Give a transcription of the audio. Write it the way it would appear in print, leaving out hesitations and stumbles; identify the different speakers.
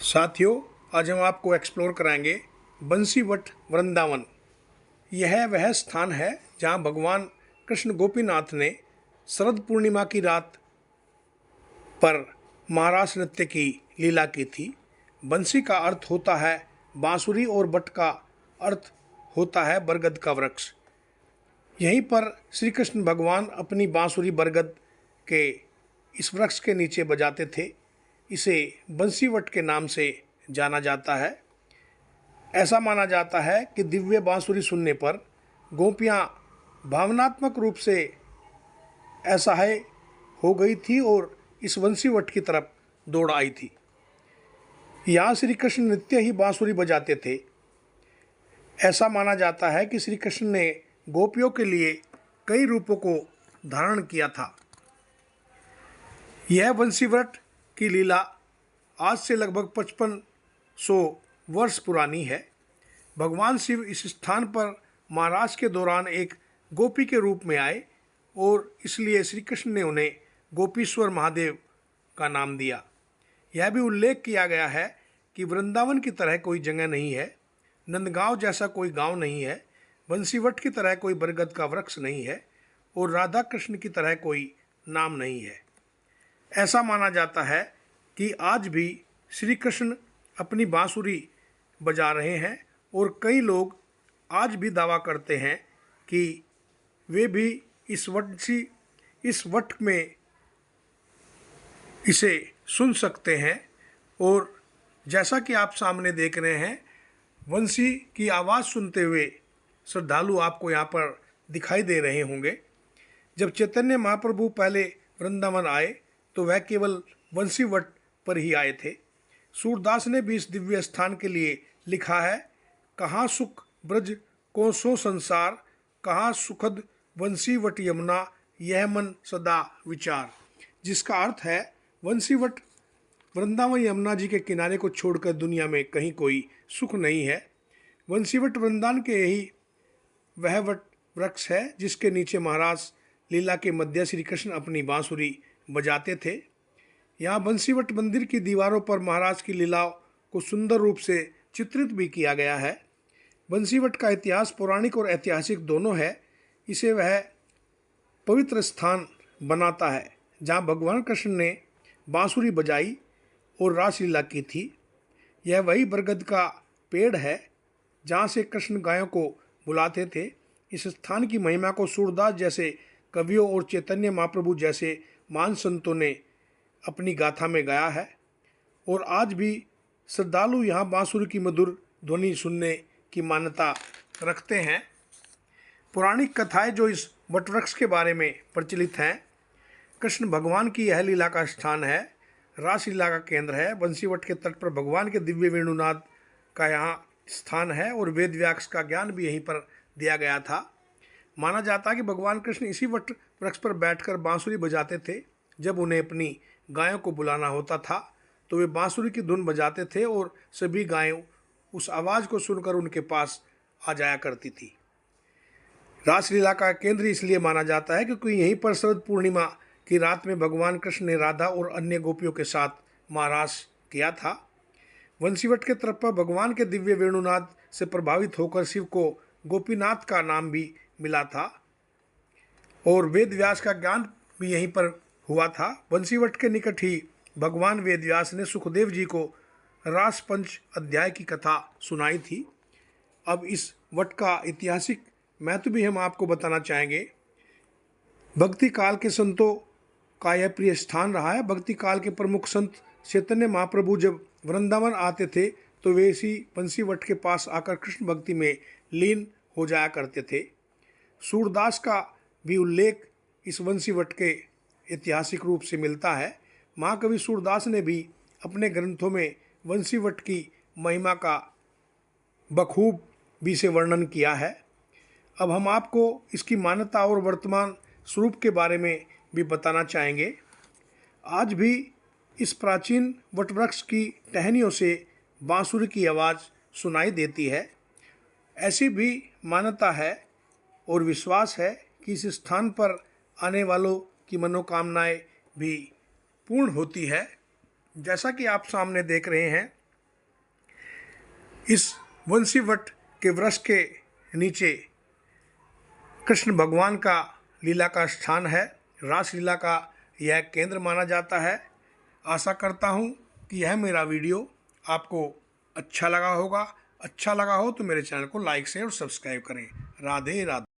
Speaker 1: साथियों, आज हम आपको एक्सप्लोर कराएंगे बंसीवट वृंदावन। यह वह स्थान है जहां भगवान कृष्ण गोपीनाथ ने शरद पूर्णिमा की रात पर महारास नृत्य की लीला की थी। बंसी का अर्थ होता है बांसुरी और बट का अर्थ होता है बरगद का वृक्ष। यहीं पर श्री कृष्ण भगवान अपनी बांसुरी बरगद के इस वृक्ष के नीचे बजाते थे। इसे बंसीवट के नाम से जाना जाता है। ऐसा माना जाता है कि दिव्य बांसुरी सुनने पर गोपियाँ भावनात्मक रूप से असहाय हो गई थी और इस बंसीवट की तरफ दौड़ आई थी। यहाँ श्री कृष्ण नित्य ही बांसुरी बजाते थे। ऐसा माना जाता है कि श्री कृष्ण ने गोपियों के लिए कई रूपों को धारण किया था। यह बंसीवट की लीला आज से लगभग 5500 वर्ष पुरानी है। भगवान शिव इस स्थान पर महाराज के दौरान एक गोपी के रूप में आए और इसलिए श्री कृष्ण ने उन्हें गोपीश्वर महादेव का नाम दिया। यह भी उल्लेख किया गया है कि वृंदावन की तरह कोई जगह नहीं है, नंदगांव जैसा कोई गांव नहीं है, बंसीवट की तरह कोई बरगद का वृक्ष नहीं है और राधा कृष्ण की तरह कोई नाम नहीं है। ऐसा माना जाता है कि आज भी श्री कृष्ण अपनी बांसुरी बजा रहे हैं और कई लोग आज भी दावा करते हैं कि वे भी इस वट में इसे सुन सकते हैं। और जैसा कि आप सामने देख रहे हैं, बंसी की आवाज़ सुनते हुए श्रद्धालु आपको यहाँ पर दिखाई दे रहे होंगे। जब चैतन्य महाप्रभु पहले वृंदावन आए तो वह केवल बंसीवट पर ही आए थे। सूरदास ने भी इस दिव्य स्थान के लिए लिखा है, कहाँ सुख ब्रज को सो संसार, कहाँ सुखद बंसीवट यमुना, यह मन सदा विचार। जिसका अर्थ है बंसीवट वृंदावन यमुना जी के किनारे को छोड़कर दुनिया में कहीं कोई सुख नहीं है। बंसीवट वृंदावन के यही वह वट वृक्ष है जिसके नीचे महाराज लीला के मध्य श्री कृष्ण अपनी बांसुरी बजाते थे। यहाँ बंसीवट मंदिर की दीवारों पर महाराज की लीलाओं को सुंदर रूप से चित्रित भी किया गया है। बंसीवट का इतिहास पौराणिक और ऐतिहासिक दोनों है। इसे वह पवित्र स्थान बनाता है जहाँ भगवान कृष्ण ने बांसुरी बजाई और रासलीला की थी। यह वही बरगद का पेड़ है जहाँ से कृष्ण गायों को बुलाते थे। इस स्थान की महिमा को सूरदास जैसे कवियों और चैतन्य महाप्रभु जैसे महान संतों ने अपनी गाथा में गाया है और आज भी श्रद्धालु यहाँ बांसुरी की मधुर ध्वनि सुनने की मान्यता रखते हैं। पौराणिक कथाएं जो इस वटवृक्ष के बारे में प्रचलित हैं, कृष्ण भगवान की यह लीला का स्थान है, रासलीला का केंद्र है। बंसीवट के तट पर भगवान के दिव्य वेणुनाद का यहाँ स्थान है और वेद व्यास का ज्ञान भी यहीं पर दिया गया था। माना जाता है कि भगवान कृष्ण इसी वट वृक्ष पर बैठकर बांसुरी बजाते थे। जब उन्हें अपनी गायों को बुलाना होता था तो वे बांसुरी की धुन बजाते थे और सभी गायों उस आवाज़ को सुनकर उनके पास आ जाया करती थी। रासलीला का केंद्र इसलिए माना जाता है क्योंकि यहीं पर शरद पूर्णिमा की रात में भगवान कृष्ण ने राधा और अन्य गोपियों के साथ महारास किया था। बंसीवट के तरफ पर भगवान के दिव्य वेणुनाद से प्रभावित होकर शिव को गोपीनाथ का नाम भी मिला था और वेद व्यास का ज्ञान भी यहीं पर हुआ था। बंसीवट के निकट ही भगवान वेद व्यास ने सुखदेव जी को रास पंच अध्याय की कथा सुनाई थी। अब इस वट का ऐतिहासिक महत्व भी हम आपको बताना चाहेंगे। भक्ति काल के संतों का यह प्रिय स्थान रहा है। भक्ति काल के प्रमुख संत चैतन्य महाप्रभु जब वृंदावन आते थे तो वे इसी बंसीवट के पास आकर कृष्ण भक्ति में लीन हो जाया करते थे। सूरदास का भी उल्लेख इस बंसीवट के ऐतिहासिक रूप से मिलता है। महाकवि सूरदास ने भी अपने ग्रंथों में बंसीवट की महिमा का बखूब भी से वर्णन किया है। अब हम आपको इसकी मान्यता और वर्तमान स्वरूप के बारे में भी बताना चाहेंगे। आज भी इस प्राचीन वटवृक्ष की टहनियों से बांसुरी की आवाज़ सुनाई देती है। ऐसी भी मान्यता है और विश्वास है कि इस स्थान पर आने वालों की मनोकामनाएं भी पूर्ण होती है। जैसा कि आप सामने देख रहे हैं, इस वंशी वट के वृक्ष के नीचे कृष्ण भगवान का लीला का स्थान है। रासलीला का यह केंद्र माना जाता है। आशा करता हूँ कि यह मेरा वीडियो आपको अच्छा लगा होगा। अच्छा लगा हो तो मेरे चैनल को लाइक शेयर और सब्सक्राइब करें। राधे राधे।